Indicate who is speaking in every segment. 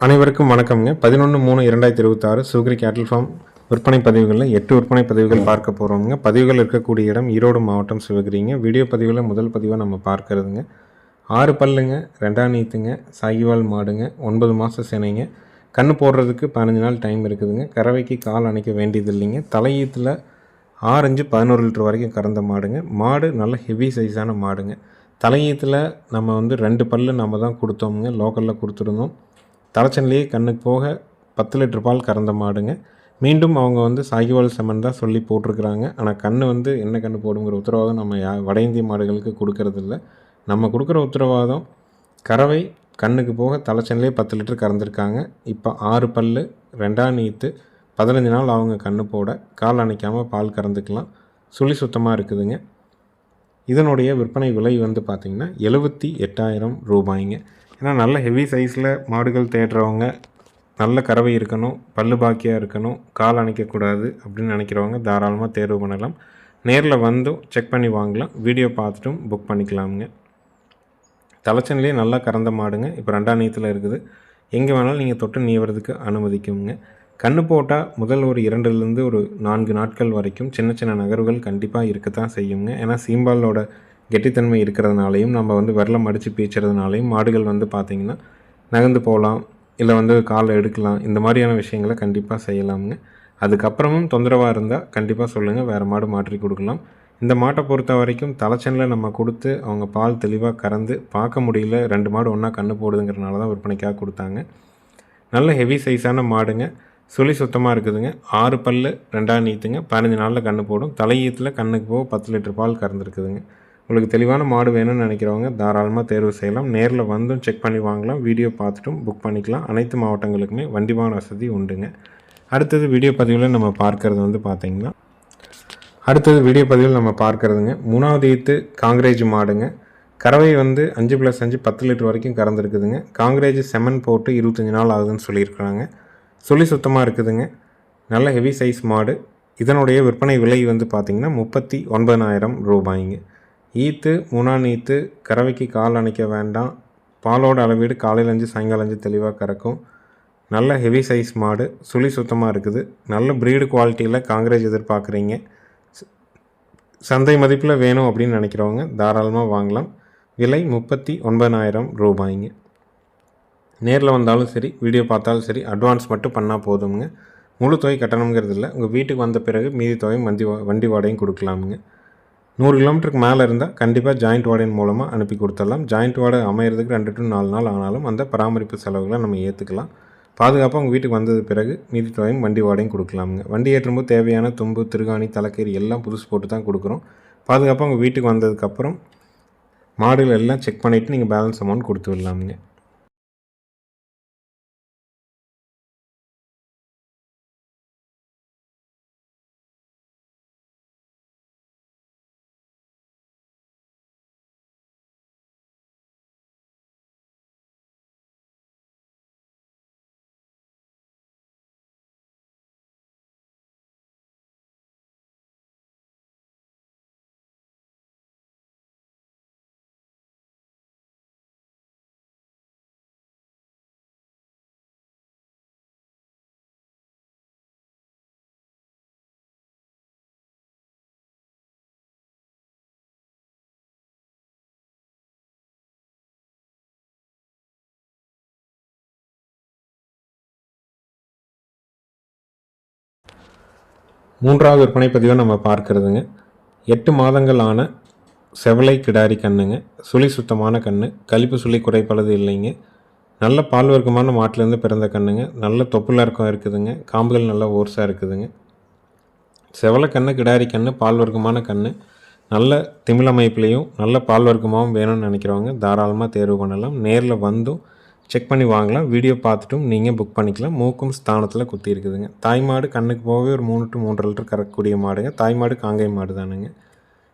Speaker 1: அனைவருக்கும் வணக்கம்ங்க. 11/3/2026 சுக்ரி கேட்டில் ஃபார்ம் விற்பனை பதிவுகளில் 8 விற்பனை பதிவுகள் பார்க்க போகிறோம்ங்க. பதிவுகள் இருக்கக்கூடிய இடம் ஈரோடு மாவட்டம் சிவகிரிங்க. வீடியோ பதிவில் முதல் பதிவாக நம்ம பார்க்கறதுங்க. 6 பல்லுங்க, 2ஆம் நீத்துங்க, சாகிவால் மாடுங்க, 9 மாத சினைங்க. கன்று போடுறதுக்கு 15 நாள் டைம் இருக்குதுங்க. கறவைக்கு கால் அணைக்க வேண்டியது இல்லைங்க. தலையீத்தில் 6 இன்ச்சு 11 லிட்டர் வரைக்கும் கறந்த மாடுங்க. மாடு நல்ல ஹெவி சைஸான மாடுங்க. தலையீத்தில் நம்ம 2 பல்லு நம்ம தான் கொடுத்தோமுங்க. லோக்கலில் கொடுத்துருந்தோம். தலைச்சன்லேயே கண்ணுக்கு போக 10 லிட்டர் பால் கறந்த மாடுங்க. மீண்டும் அவங்க சாகிவால் செமன் தான் சொல்லி போட்டிருக்கிறாங்க. ஆனால் கன்று என்ன கன்று போடுங்கிற உத்தரவாதம் நம்ம வட இந்திய மாடுகளுக்கு கொடுக்கறதில்ல. நம்ம கொடுக்குற உத்தரவாதம் கறவை கண்ணுக்கு போக தலைச்சன்லேயே 10 லிட்டர் கறந்துருக்காங்க. இப்போ 6 பல்லு, 2ஆம் நீத்து, 15 நாள் அவங்க கன்று போட கால் அணைக்காமல் பால் கறந்துக்கலாம். சுழி சுத்தமாக இருக்குதுங்க. இதனுடைய விற்பனை விலை பார்த்திங்கன்னா 78,000 ரூபாய்ங்க. ஏன்னா நல்ல ஹெவி சைஸில் மாடுகள் தேடுறவங்க, நல்ல கறவை இருக்கணும், பல்லு பாக்கியாக இருக்கணும், கால் அணைக்கக்கூடாது அப்படின்னு நினைக்கிறவங்க தாராளமாக தேர்வு பண்ணலாம். நேரில் வந்தும் செக் பண்ணி வாங்கலாம். வீடியோ பார்த்துட்டும் புக் பண்ணிக்கலாமுங்க. தலைச்சன்லேயே நல்லா கறந்த மாடுங்க. இப்போ 2ஆம் நீத்தில் இருக்குது. எங்கே வேணாலும் நீங்கள் தொட்டு நீவுறதுக்கு அனுமதிக்குங்க. கன்று போட்டால் முதல் ஒரு 2லேருந்து ஒரு 4 நாட்கள் வரைக்கும் சின்ன சின்ன நகர்வுகள் கண்டிப்பாக இருக்கத்தான் செய்யுங்க. ஏன்னா சீம்பாலோட கெட்டித்தன்மை இருக்கிறதுனாலையும் நம்ம விரலை மடித்து பீச்சுறதுனாலையும் மாடுகள் பார்த்திங்கன்னா நகர்ந்து போகலாம், இல்லை காலை எடுக்கலாம். இந்த மாதிரியான விஷயங்களை கண்டிப்பாக செய்யலாமுங்க. அதுக்கப்புறமும் தொந்தரவாக இருந்தால் கண்டிப்பாக சொல்லுங்கள், வேறு மாடு மாற்றி கொடுக்கலாம். இந்த மாட்டை பொறுத்த வரைக்கும் தலைச்சனில் நம்ம கொடுத்து அவங்க பால் தெளிவாக கறந்து பார்க்க முடியல, 2 மாடு ஒன்றா கன்று போடுதுங்கிறனால தான் விற்பனைக்காக கொடுத்தாங்க. நல்ல ஹெவி சைஸான மாடுங்க. சுழி சுத்தமாக இருக்குதுங்க. 6 பல்லு, 2ஆம் நீத்துங்க, 15 நாளில் கன்று போடும். தலையீத்தில் கண்ணுக்கு போக 10 லிட்டர் பால் கறந்துருக்குதுங்க. உங்களுக்கு தெளிவான மாடு வேணும்னு நினைக்கிறவங்க தாராளமாக தேர்வு செய்யலாம். நேரில் வந்தும் செக் பண்ணி வாங்கலாம். வீடியோ பார்த்துட்டும் புக் பண்ணிக்கலாம். அனைத்து மாவட்டங்களுக்குமே வண்டி வாகன வசதி உண்டுங்க. அடுத்தது வீடியோ பதிவில் நம்ம பார்க்குறது பார்த்திங்கன்னா வீடியோ பதிவில் நம்ம பார்க்குறதுங்க 3ஆவது ஈத்து காங்கிரேஜ் மாடுங்க. கறவை 5+5 10 லிட்டர் வரைக்கும் கறந்துருக்குதுங்க. காங்கிரேஜ் செமன் போட்டு 25 நாள் ஆகுதுன்னு சொல்லியிருக்கிறாங்க. சுழி சுத்தமாக இருக்குதுங்க. நல்ல ஹெவி சைஸ் மாடு. இதனுடைய விற்பனை விலை பார்த்திங்கன்னா 39,000 ரூபாய்ங்க. ஈத்து 3ஆம் நீத்து, கறவைக்கு கால் அணைக்க வேண்டாம். பாலோட அளவீடு காலையில் 5 சாயங்காலம் 5 தெளிவாக கறக்கும். நல்ல ஹெவி சைஸ் மாடு. சுழி சுத்தமாக இருக்குது. நல்ல ப்ரீடு குவாலிட்டியில் காங்கிரேஜ் எதிர்பார்க்குறீங்க, சந்தை மதிப்பில் வேணும் அப்படின்னு நினைக்கிறவங்க தாராளமாக வாங்கலாம். விலை 39,000 ரூபாய்ங்க. நேரில் வந்தாலும் சரி, வீடியோ பார்த்தாலும் சரி, அட்வான்ஸ் மட்டும் பண்ணால் போதுங்க. முழு தொகை கட்டணங்கிறது இல்லை. உங்கள் வீட்டுக்கு வந்த பிறகு மீதி தொகை வண்டி வாடகையும் கொடுக்கலாமுங்க. 100 கிலோமீட்டருக்கு மேலே இருந்தால் கண்டிப்பாக ஜாயிண்ட் வாடகை மூலமாக அனுப்பி கொடுத்துடலாம். ஜாயிண்ட் வாடகை அமையிறதுக்கு 2 to 4 நாள் ஆனாலும் அந்த பராமரிப்பு செலவுகளை நம்ம ஏற்றுக்கலாம். பாதுகாப்பாக உங்கள் வீட்டுக்கு வந்தது பிறகு மீதி தொகையும் வண்டி வாடகையும் கொடுக்கலாமுங்க. வண்டி ஏற்றும்போது தேவையான தும்பு, திருகாணி, தலைக்கறி எல்லாம் புதுசு போட்டு தான் கொடுக்குறோம். பாதுகாப்பாக உங்கள் வீட்டுக்கு வந்ததுக்கப்புறம் மாடுகள் எல்லாம் செக் பண்ணிவிட்டு நீங்கள் பேலன்ஸ் அமௌண்ட் கொடுத்து விடலாமுங்க. மூன்றாவது விற்பனை பதிவை நம்ம பார்க்குறதுங்க 8 மாதங்கள் ஆன செவலை கிடாரி கண்ணுங்க. சுழி சுத்தமான கன்று. கழிப்பு சுழி குறைப்பளது இல்லைங்க. நல்ல பால் வர்க்கமான மாட்டிலேருந்து பிறந்த கண்ணுங்க. நல்ல தொப்புல இறக்கம் இருக்குதுங்க. காம்புகள் நல்லா ஓர்ஸாக இருக்குதுங்க. செவலை கன்று, கிடாரி கன்று, பால் வர்க்கமான கன்று. நல்ல திமிழ் அமைப்புலேயும் நல்ல பால் வர்க்கமாகவும் வேணும்னு நினைக்கிறவங்க தாராளமாக தேர்வு பண்ணலாம். நேரில் வந்தும் செக் பண்ணி வாங்கலாம். வீடியோ பார்த்துட்டும் நீங்கள் புக் பண்ணிக்கலாம். மூக்கும் ஸ்தானத்தில் குத்தி இருக்குதுங்க. தாய்மாடு கண்ணுக்கு போகவே ஒரு 3 to 3.5 லிட்டர் கறக்கக்கூடிய மாடுங்க. தாய்மாடு காங்கை மாடு தானுங்க.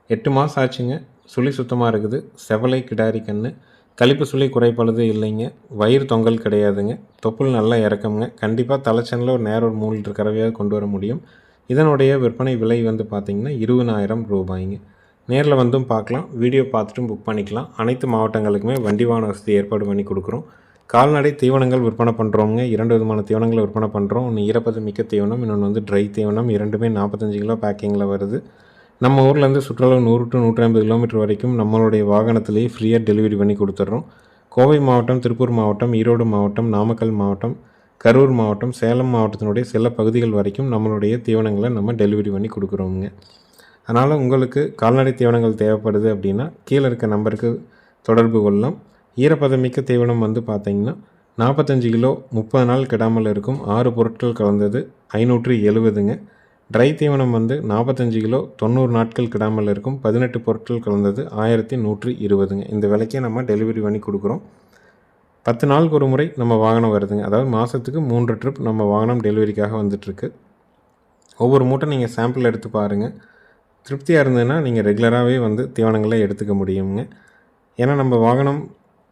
Speaker 1: 8 மாதம் ஆச்சுங்க. சுழி சுத்தமாக இருக்குது. செவலை கிடாரி கன்று. கழிப்பு சுழி குறைப்பளது இல்லைங்க. வயிறு தொங்கல் கிடையாதுங்க. தொப்புள் நல்லா இறக்கமுங்க. கண்டிப்பாக தலைச்சனில் ஒரு நேரம் ஒரு 3 லிட்டர் கறவையாக கொண்டு வர முடியும். இதனுடைய விற்பனை விலை பார்த்திங்கன்னா 20,000 ரூபாய்ங்க. நேரில் வந்தும் பார்க்கலாம். வீடியோ பார்த்துட்டும் புக் பண்ணிக்கலாம். அனைத்து மாவட்டங்களுக்குமே வண்டி வாகன வசதி ஏற்பாடு பண்ணி கொடுக்குறோம். கால்நடை தீவனங்கள் விற்பனை பண்ணுறோங்க. 2 விதமான தீவனங்களை விற்பனை பண்ணுறோம். ஒன்று ஈரப்பதம் மிக்க தீவனம், இன்னொன்று வந்து ட்ரை தீவனம். இரண்டுமே 45 கிலோ பேக்கிங்கில் வருது. நம்ம ஊர்லேருந்து சுற்றளவு 100 to 150 கிலோமீட்டர் வரைக்கும் நம்மளுடைய வாகனத்திலேயே ஃப்ரீயாக டெலிவரி பண்ணி கொடுத்துட்றோம். கோவை மாவட்டம், திருப்பூர் மாவட்டம், ஈரோடு மாவட்டம், நாமக்கல் மாவட்டம், கரூர் மாவட்டம், சேலம் மாவட்டத்தினுடைய சில பகுதிகள் வரைக்கும் நம்மளுடைய தீவனங்களை நம்ம டெலிவரி பண்ணி கொடுக்குறோங்க. அதனால் உங்களுக்கு கால்நடை தீவனங்கள் தேவைப்படுது அப்படின்னா கீழே இருக்க நம்பருக்கு தொடர்பு கொள்ளலாம். ஈரப்பதமிக்க தீவனம் வந்து பார்த்திங்கன்னா 45 கிலோ 30 நாள் கெடாமல் இருக்கும் 6 பொருட்கள் கலந்தது 570ங்க. ட்ரை தீவனம் வந்து 45 கிலோ 90 நாட்கள் கிடாமல் இருக்கும் 18 பொருட்கள் கலந்தது 1120ங்க. இந்த விலைக்கே நம்ம டெலிவரி பண்ணி கொடுக்குறோம். 10 நாளுக்கு ஒரு முறை நம்ம வாகனம் வருதுங்க. அதாவது மாதத்துக்கு 3 ட்ரிப் நம்ம வாகனம் டெலிவரிக்காக வந்துட்டுருக்கு. ஒவ்வொரு மூட்டை நீங்கள் சாம்பிள் எடுத்து பாருங்கள். திருப்தியாக இருந்ததுன்னா நீங்கள் ரெகுலராகவே வந்து தீவனங்களை எடுத்துக்க முடியுங்க. ஏன்னா நம்ம வாகனம்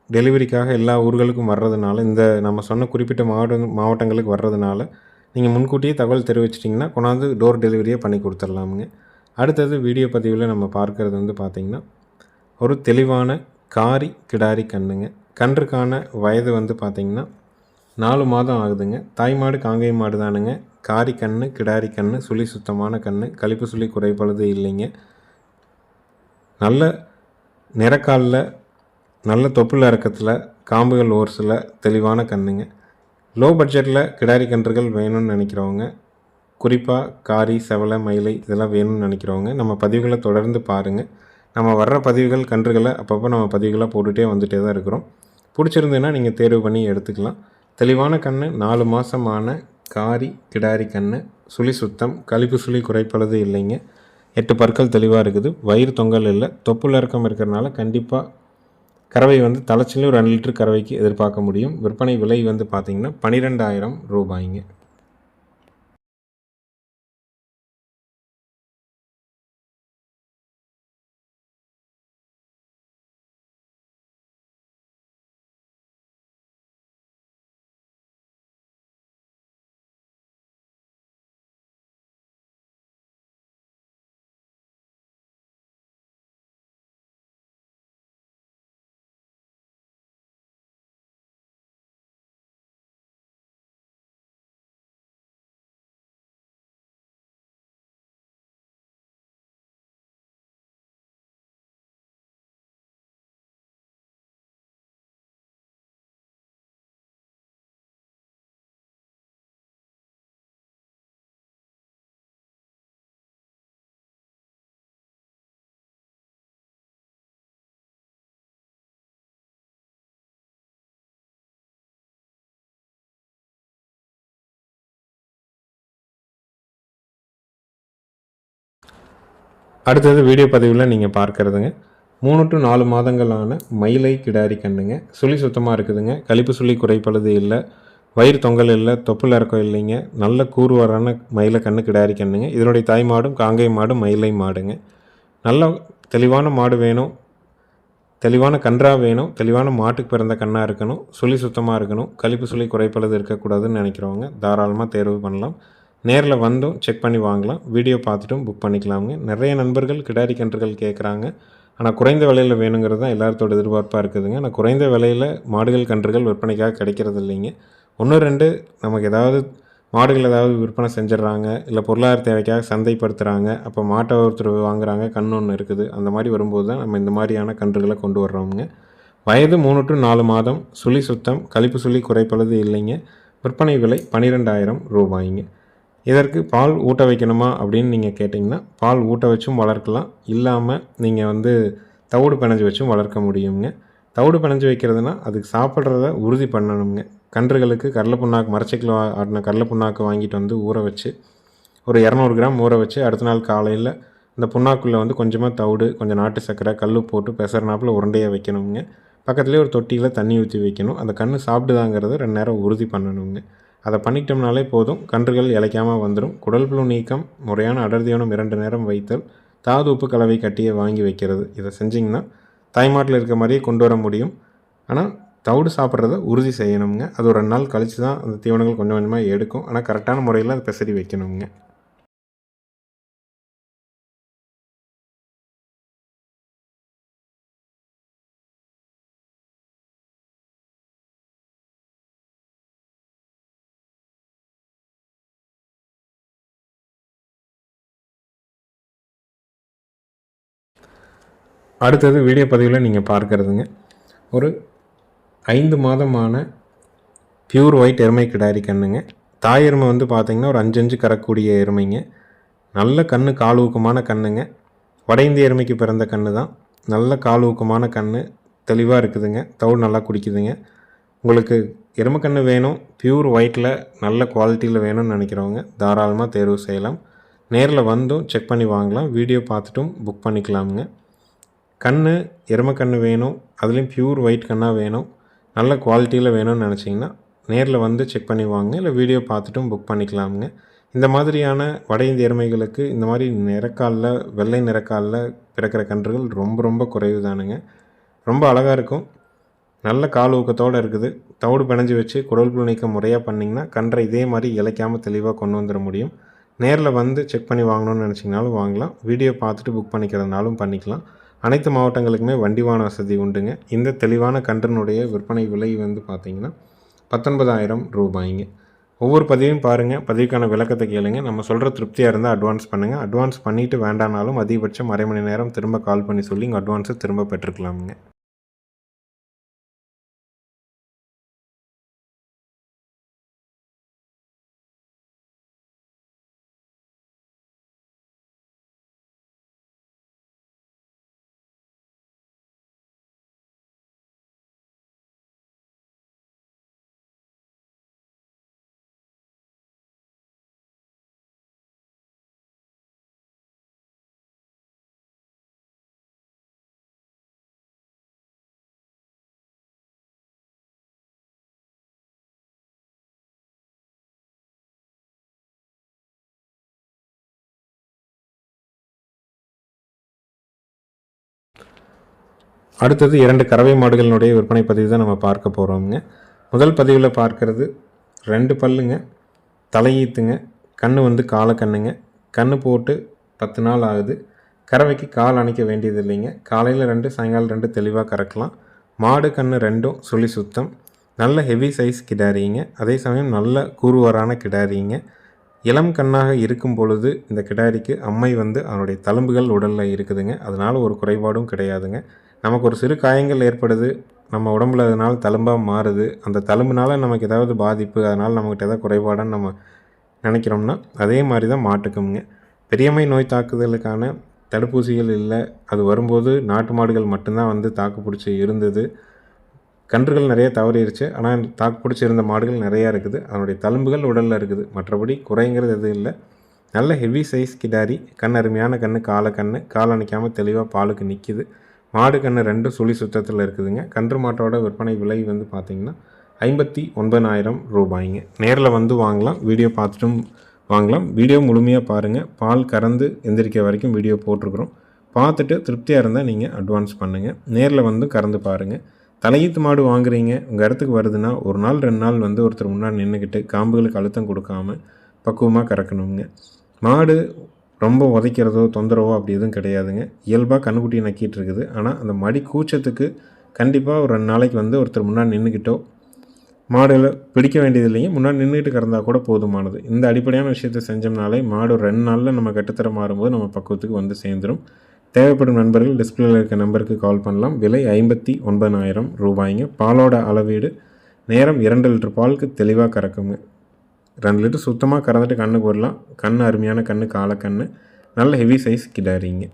Speaker 1: டெலிவரிக்காக எல்லா ஊர்களுக்கும் வர்றதுனால, இந்த நம்ம சொன்ன குறிப்பிட்ட மாவட்டங்களுக்கு வர்றதுனால நீங்கள் முன்கூட்டியே தகவல் தெரிவிச்சிட்டிங்கன்னா கொண்டாந்து டோர் டெலிவரியே பண்ணி கொடுத்துர்லாமுங்க. அடுத்தது வீடியோ பதிவில் நம்ம பார்க்குறது வந்து பார்த்திங்கன்னா ஒரு தெளிவான காரி கிடாரி கன்றுங்க. கன்றுக்கான வயது வந்து பார்த்திங்கன்னா 4 மாதம் ஆகுதுங்க. தாய் மாடு காங்கேய மாடு தானுங்க. காரி கன்று, கிடாரி கன்று, சுழி சுத்தமான கன்று, கழிப்பு சுழி குறைப்பழுது இல்லைங்க. நல்ல நிறக்காலில் நல்ல தொப்புள் இறக்கத்தில் காம்புகள் ஓர்ஸில் தெளிவான கன்றுங்க. லோ பட்ஜெட்டில் கிடாரி கன்றுகள் வேணும்னு நினைக்கிறவங்க, குறிப்பாக காரி, செவலை, மயிலை இதெல்லாம் வேணும்னு நினைக்கிறவங்க நம்ம பதிவுகளை தொடர்ந்து பாருங்கள். நம்ம வர்ற பதிவுகள் கன்றுகளை அப்பப்போ நம்ம பதிவுகளை போட்டுகிட்டே வந்துகிட்டே தான் இருக்கிறோம். பிடிச்சிருந்ததுன்னா நீங்கள் தேர்வு பண்ணி எடுத்துக்கலாம். தெளிவான கன்று 4 மாதமான காரி கிடாரி கன்று, சுழி சுத்தம், கழிப்பு சுழி குறைப்பழுது இல்லைங்க. 8 பற்கள் தெளிவாக இருக்குது. வயிறு தொங்கல் இல்லை. தொப்புள் இறக்கம் இருக்கிறனால கண்டிப்பாக கறவை வந்து தலைச்சிலையும் ஒரு 2 லிட்டர் கறவைக்கு எதிர்பார்க்க முடியும். விற்பனை விலை வந்து பார்த்திங்கன்னா 12,000 ரூபாய்ங்க. அடுத்தது வீடியோ பதிவில் நீங்கள் பார்க்குறதுங்க 3 to 4 மாதங்களான மயிலை கிடாரி கன்றுங்க. சுழி சுத்தமாக இருக்குதுங்க. கழிப்பு சுழி குறைப்பழுது இல்லை. வயிறு தொங்கல் இல்லை. தொப்புள் இறக்கம் இல்லைங்க. நல்ல கூறுவாரான மயிலை கன்று கிடாரி கன்றுங்க. இதனுடைய தாய் மாடும் காங்கேய மாடும் மயிலை மாடுங்க. நல்ல தெளிவான மாடு வேணும், தெளிவான கன்றாக வேணும், தெளிவான மாட்டுக்கு பிறந்த கன்றாக இருக்கணும், சுழி சுத்தமாக இருக்கணும், கழிப்பு சுழி குறைப்பழுது இருக்கக்கூடாதுன்னு நினைக்கிறவங்க தாராளமாக தேர்வு பண்ணலாம். நேரில் வந்தும் செக் பண்ணி வாங்கலாம். வீடியோ பார்த்துட்டும் புக் பண்ணிக்கலாமுங்க. நிறைய நண்பர்கள் கிடாரி கன்றுகள் கேட்குறாங்க. ஆனால் குறைந்த விலையில் வேணுங்கிறது தான் எல்லாத்தோட எதிர்பார்ப்பாக இருக்குதுங்க. ஆனால் குறைந்த விலையில் மாடுகள் கன்றுகள் விற்பனைக்காக கிடைக்கிறது இல்லைங்க. 1 2 நமக்கு ஏதாவது மாடுகள் ஏதாவது விற்பனை செஞ்சிடறாங்க, இல்லை பொருளாதார தேவைக்காக சந்தைப்படுத்துகிறாங்க. அப்போ மாட்டை ஒருத்தர் வாங்குகிறாங்க, கன்று ஒன்று இருக்குது. அந்த மாதிரி வரும்போது தான் நம்ம இந்த மாதிரியான கன்றுகளை கொண்டு வர்றோமுங்க. வயது 3 to 4 மாதம், சுழி சுத்தம், கழிப்பு சுழி குறைப்பழுது இல்லைங்க. விற்பனை விலை 12,000 ரூபாய்ங்க. இதற்கு பால் ஊட்ட வைக்கணுமா அப்படின்னு நீங்கள் கேட்டிங்கன்னா பால் ஊட்ட வச்சும் வளர்க்கலாம். இல்லாமல் நீங்கள் வந்து தவிடு பிணைஞ்சு வச்சும் வளர்க்க முடியுங்க. தவிடு பிணைஞ்சு வைக்கிறதுனா அதுக்கு சாப்பிட்றத உறுதி பண்ணணுங்க. கன்றுகளுக்கு கடலை புண்ணாக்கு மரச்செக்கில் ஆட்டின கடலை புண்ணாக்கு வாங்கிட்டு வந்து ஊற வச்சு ஒரு 200 கிராம் ஊற வச்சு அடுத்த நாள் காலையில் இந்த புண்ணாக்குள்ளே வந்து கொஞ்சமாக தவிடு, கொஞ்சம் நாட்டு சர்க்கரை, கல் போட்டு பெசறனாப்பில் உருண்டையாக வைக்கணுங்க. பக்கத்துலேயே ஒரு தொட்டியில் தண்ணி ஊற்றி வைக்கணும். அந்த கன்று சாப்பிடுதாங்கிறத 2 நேரம் உறுதி பண்ணணுங்க. அதை பண்ணிட்டோம்னாலே போதும், கன்றுகள் இளைக்காமல் வந்துடும். குடல் புழு நீக்கம், முறையான அடர் தீவனம் 2 நேரம் வைத்தல், தாது உப்பு கலவை கட்டியை வாங்கி வைக்கிறது, இதை செஞ்சிங்கன்னா தாய்மாட்டில் இருக்க மாதிரியே கொண்டு வர முடியும். ஆனால் தவிடு சாப்பிட்றத உறுதி செய்யணுங்க. அது ஒரு 2 நாள் கழித்து தான் அந்த தீவனங்கள் கொஞ்சம் கொஞ்சமாக எடுக்கும். ஆனால் கரெக்டான முறையில் அதை பெசரி வைக்கணுங்க. அடுத்தது வீடியோ பதிவில் நீங்கள் பார்க்குறதுங்க ஒரு 5 மாதமான பியூர் ஒயிட் எருமை கிடாரி கண்ணுங்க. தாய் எருமை வந்து பார்த்திங்கன்னா ஒரு 5 கறக்கூடிய எருமைங்க. நல்ல கன்று, கால் ஊக்கமான கண்ணுங்க. வட இந்திய எருமைக்கு பிறந்த கன்று தான். நல்ல கால் ஊக்கமான கன்று, தெளிவாக இருக்குதுங்க. தவிடு நல்லா குடிக்குதுங்க. உங்களுக்கு எருமைக்கன்று வேணும், பியூர் ஒயிட்டில் நல்ல குவாலிட்டியில் வேணும்னு நினைக்கிறவங்க தாராளமாக தேர்வு செய்யலாம். நேரில் வந்தும் செக் பண்ணி வாங்கலாம். வீடியோ பார்த்துட்டும் புக் பண்ணிக்கலாமுங்க. கன்று எருமைக்கன்று வேணும், அதுலேயும் பியூர் ஒயிட் கன்னாக வேணும், நல்ல குவாலிட்டியில் வேணும்னு நினச்சிங்கன்னா நேரில் வந்து செக் பண்ணி வாங்க. இல்லை வீடியோ பார்த்துட்டும் புக் பண்ணிக்கலாமுங்க. இந்த மாதிரியான வட இந்திய எருமைகளுக்கு இந்த மாதிரி நிறக்காலில், வெள்ளை நிறக்காலில் பிறக்கிற கன்றுகள் ரொம்ப ரொம்ப குறைவு தானுங்க. ரொம்ப அழகாக இருக்கும். நல்ல கால் ஊக்கத்தோடு இருக்குது. தவிடு பிணைஞ்சி வச்சு குடல் புழு நீக்கம் முறையாக பண்ணிங்கன்னா கன்றை இதே மாதிரி இளைக்காமல் தெளிவாக கொண்டு வந்துட முடியும். நேரில் வந்து செக் பண்ணி வாங்கணும்னு நினச்சிங்கனாலும் வாங்கலாம். வீடியோ பார்த்துட்டு புக் பண்ணிக்கிறதுனாலும் பண்ணிக்கலாம். அனைத்து மாவட்டங்களுக்குமே வண்டி வாகன வசதி உண்டுங்க. இந்த தெளிவான கன்றினுடைய விற்பனை விலை வந்து பார்த்திங்கன்னா 19,000 ரூபாய்ங்க. ஒவ்வொரு பதிவையும் பாருங்கள், பதிவுக்கான விளக்கத்தை கேளுங்க. நம்ம சொல்கிற திருப்தியாக இருந்தால் அட்வான்ஸ் பண்ணுங்கள். அட்வான்ஸ் பண்ணிவிட்டு வேண்டானாலும் அதிகபட்சம் அரை மணி நேரம் திரும்ப கால் பண்ணி சொல்லி உங்கள் அட்வான்ஸை திரும்ப பெற்றுக்கலாமுங்க. அடுத்தது 2 கறவை மாடுகளினுடைய விற்பனை பதிவு தான் நம்ம பார்க்க போகிறோம்ங்க. முதல் பதிவில் பார்க்குறது 2 பல்லுங்க, தலையீத்துங்க. கன்று வந்து காலக்கண்ணுங்க. கன்று போட்டு 10 நாள் ஆகுது. கறவைக்கு கால் அணைக்க வேண்டியது இல்லைங்க. காலையில் 2, சாயங்காலம் 2 தெளிவாக கறக்கலாம். மாடு கன்று 2ம் சுழி சுத்தம். நல்ல ஹெவி சைஸ் கிடாரிங்க. அதே சமயம் நல்ல கூறுவாரான கிடாரிங்க. இளம் கண்ணாக இருக்கும் பொழுது இந்த கிடாரிக்கு அம்மை வந்து அதனுடைய தழும்புகள் உடலில் இருக்குதுங்க. அதனால் ஒரு குறைபாடும் கிடையாதுங்க. நமக்கு ஒரு சிறு காயங்கள் ஏற்படுது, நம்ம உடம்புல அதனால் தழும்பாக மாறுது, அந்த தழும்புனால நமக்கு ஏதாவது பாதிப்பு, அதனால் நம்மக்கிட்ட ஏதாவது குறைபாடுன்னு நம்ம நினைக்கிறோம்னா அதே மாதிரி தான் மாட்டுக்குங்க. பெரியம்மை நோய் தாக்குதலுக்கான தடுப்பூசிகள் இல்லை. அது வரும்போது நாட்டு மாடுகள் மட்டும்தான் வந்து தாக்கு பிடிச்சி இருந்தது. கன்றுகள் நிறைய தவறிடுச்சு. ஆனால் தாக்கு பிடிச்சி இருந்த மாடுகள் நிறையா இருக்குது. அதனுடைய தழும்புகள் உடலில் இருக்குது. மற்றபடி குறைங்கிறது எதுவும் இல்லை. நல்ல ஹெவி சைஸ் கிடாரி. கண் அருமையான கன்று, கால் அணைக்காமல் தெளிவாக பாலுக்கு நிற்கிது. மாடு கன்று 2 சுழி சுத்தத்தில் இருக்குதுங்க. கன்று மாட்டோட விற்பனை விலை வந்து பார்த்திங்கன்னா 59,000 ரூபாய்ங்க. நேரில் வந்து வாங்கலாம். வீடியோ பார்த்துட்டும் வாங்கலாம். வீடியோ முழுமையாக பாருங்கள். பால் கறந்து எந்திரிக்க வரைக்கும் வீடியோ போட்டிருக்குறோம். பார்த்துட்டு திருப்தியாக இருந்தால் நீங்கள் அட்வான்ஸ் பண்ணுங்கள். நேரில் வந்து கறந்து பாருங்கள். தலையீத்து மாடு வாங்குறீங்க, உங்கள் இடத்துக்கு வருதுன்னா 1 நாள் 2 நாள் வந்து ஒருத்தர் முன்னாடி நின்றுக்கிட்டு காம்புகளுக்கு அழுத்தம் கொடுக்காம பக்குவமாக கறக்கணுங்க. மாடு ரொம்ப உதைக்கிறதோ தொந்தரவோ அப்படி எதுவும் கிடையாதுங்க. இயல்பாக கன்றுக்குட்டியை நக்கிட்டு இருக்குது. ஆனால் அந்த மடி கூச்சத்துக்கு கண்டிப்பாக ஒரு 2 நாளைக்கு வந்து ஒருத்தர் முன்னாடி நின்றுக்கிட்டோ மாடுகளை பிடிக்க வேண்டியது இல்லைங்க. முன்னாடி நின்றுக்கிட்டு கறந்தால் கூட போதுமானது. இந்த அடிப்படையான விஷயத்தை செஞ்சோம்னாலே மாடு ஒரு 2 நாளில் நம்ம கட்டுத்தர மாறும்போது நம்ம பக்குவத்துக்கு வந்து சேர்ந்துடும். தேவைப்படும் நண்பர்கள் டிஸ்பிளேல இருக்க நம்பருக்கு கால் பண்ணலாம். விலை 59,000 ரூபாய்ங்க. பாலோட அளவீடு நேரம் 2 லிட்டர் பாலுக்கு தெளிவாக கறக்குங்க. 2 லிட்டர் சுத்தமாக கறந்துட்டு கண்ணுக்கு வரலாம். கண் அருமையான கன்று, காலக்கன்று, நல்ல ஹெவி சைஸ் கிடாரிங்க.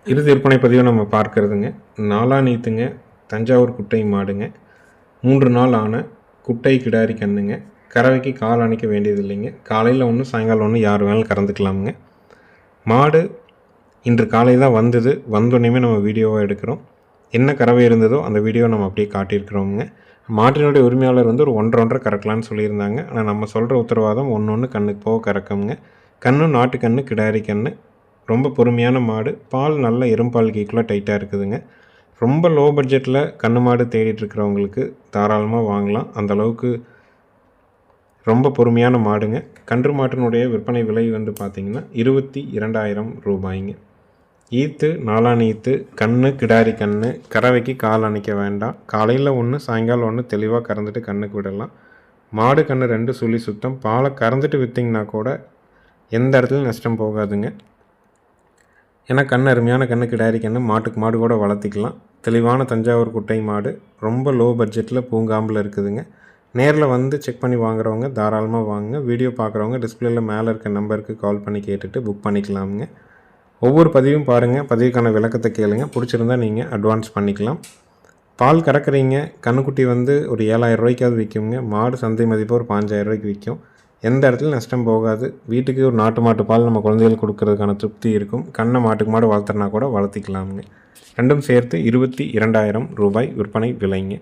Speaker 1: இறுதி விற்பனை பதிவை நம்ம பார்க்கறதுங்க. நாலாநீத்துங்க, தஞ்சாவூர் குட்டை மாடுங்க. 3 நாள் ஆன குட்டை கிடாரி கண்ணுங்க. கறவைக்கு கால் அணைக்க வேண்டியது இல்லைங்க. காலையில் ஒன்று சாயங்காலம் ஒன்று யார் வேணாலும் கறந்துக்கலாமுங்க. மாடு இன்று காலை தான் வந்தது. வந்தோடனே நம்ம வீடியோவாக எடுக்கிறோம். என்ன கறவை இருந்ததோ அந்த வீடியோ நம்ம அப்படியே காட்டியிருக்கிறோமுங்க. மாட்டினுடைய உரிமையாளர் வந்து ஒரு 1.5 கறக்கலான்னு சொல்லியிருந்தாங்க. ஆனால் நம்ம சொல்கிற உத்தரவாதம் ஒன்று கண்ணுக்கு போக கறக்குங்க. கண்ணு நாட்டு கண்ணு, கிடாரி கண்ணு. ரொம்ப பொறுமையான மாடு. பால் நல்ல எறும்பால் கீக்குள்ளே டைட்டாக இருக்குதுங்க. ரொம்ப லோ பட்ஜெட்டில் கண்ணு மாடு தேடிட்டுருக்கிறவங்களுக்கு தாராளமாக வாங்கலாம். அந்தளவுக்கு ரொம்ப பொறுமையான மாடுங்க. கன்று மாட்டினுடைய விற்பனை விலை வந்து பார்த்திங்கன்னா 22,000 ரூபாய்ங்க. ஈத்து, நாலாணி ஈத்து, கண்ணு, கிடாரி கண்ணு. கறவைக்கு கால் அணைக்க வேண்டாம். காலையில் ஒன்று சாயங்காலம் ஒன்று தெளிவாக கறந்துட்டு கண்ணுக்கு விடலாம். மாடு கண்ணு 2 சுழி சுத்தம். பாலை கறந்துட்டு விற்றிங்கன்னா கூட எந்த இடத்துலையும் நஷ்டம் போகாதுங்க. ஏன்னா கண்ணு அருமையான கண்ணு, கிடாரி கண்ணு. மாட்டுக்கு மாடு கூட வளர்த்திக்கலாம். தெளிவான தஞ்சாவூர் குட்டை மாடு. ரொம்ப லோ பட்ஜெட்டில் பூங்காம்பில் இருக்குதுங்க. நேரில் வந்து செக் பண்ணி வாங்குறவங்க தாராளமாக வாங்குங்க. வீடியோ பார்க்குறவங்க டிஸ்பிளேயில் மேலே இருக்க நம்பருக்கு கால் பண்ணி கேட்டுட்டு புக் பண்ணிக்கலாமுங்க. ஒவ்வொரு பதிவும் பாருங்கள். பதிவுக்கான விளக்கத்தை கேளுங்க. பிடிச்சிருந்தால் நீங்கள் அட்வான்ஸ் பண்ணிக்கலாம். பால் கறக்குறீங்க. கண்ணுக்குட்டி வந்து ஒரு 7,000 ரூபாய்க்காவது விற்குங்க. மாடு சந்தை மதிப்பு ஒரு 5,000 ரூபாய்க்கு விற்கும். எந்த இடத்துலையும் நஷ்டம் போகாது. வீட்டுக்கு ஒரு நாட்டு மாட்டு பால் நம்ம குழந்தைகளுக்கு கொடுக்கறதுக்கான திருப்தி இருக்கும். கண்ணை மாட்டுக்கு மாடு வளர்த்துறனா கூட வளர்த்திக்கலாமுங்க. ரெண்டும் சேர்த்து 22,000 ரூபாய் விற்பனை விலைங்க.